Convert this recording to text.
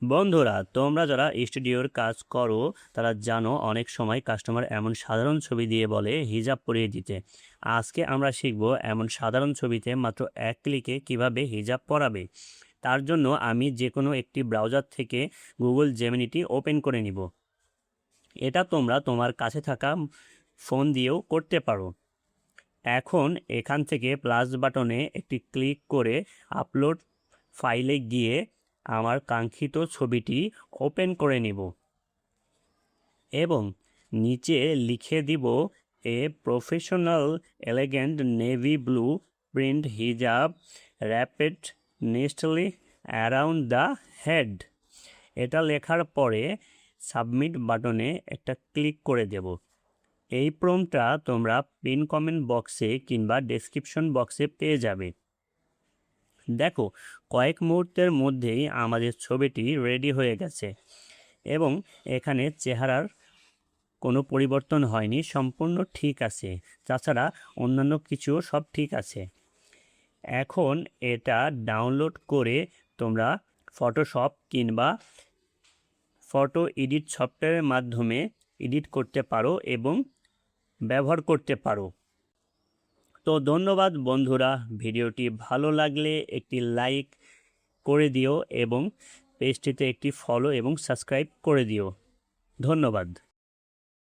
বন্ধুরা, তোমরা যারা স্টুডিওর কাজ করো তারা জানো অনেক সময় কাস্টমার এমন সাধারণ ছবি দিয়ে বলে হিজাব পরিয়ে দিতে। আজকে আমরা শিখব এমন সাধারণ ছবিতে মাত্র এক ক্লিকে কিভাবে হিজাব পরাবে। তার জন্য আমি যে কোনো একটি ব্রাউজার থেকে গুগল জেমিনিটি ওপেন করে নিব। এটা তোমরা তোমার কাছে থাকা ফোন দিয়েও করতে পারো। এখন এখান থেকে প্লাস বাটনে একটি ক্লিক করে আপলোড ফাইলে গিয়ে আমার কাঙ্ক্ষিত ছবিটি ওপেন করে নিব এবং নিচে লিখে দিব a professional elegant navy blue print হিজাব র্যাপেড নেস্টলি অ্যারাউন্ড দ্য হেড। এটা লেখার পরে সাবমিট বাটনে একটা ক্লিক করে দেব। এই প্রম্পটটা তোমরা পিন কমেন্ট বক্সে কিংবা ডেসক্রিপশন বক্সে পেয়ে যাবে। দেখো, কয়েক মুহূর্তের মধ্যেই আমাদের ছবিটি রেডি হয়ে গেছে এবং এখানে চেহারার কোনো পরিবর্তন হয়নি, সম্পূর্ণ ঠিক আছে। তাছাড়া অন্যান্য কিছুও সব ঠিক আছে। এখন এটা ডাউনলোড করে তোমরা ফটোশপ কিংবা ফটো এডিট সফটওয়্যারের মাধ্যমে এডিট করতে পারো এবং ব্যবহার করতে পারো। তো ধন্যবাদ বন্ধুরা, ভিডিওটি ভালো লাগলে একটি লাইক করে দিও এবং পেজটিতে একটি ফলো এবং সাবস্ক্রাইব করে দিও। ধন্যবাদ।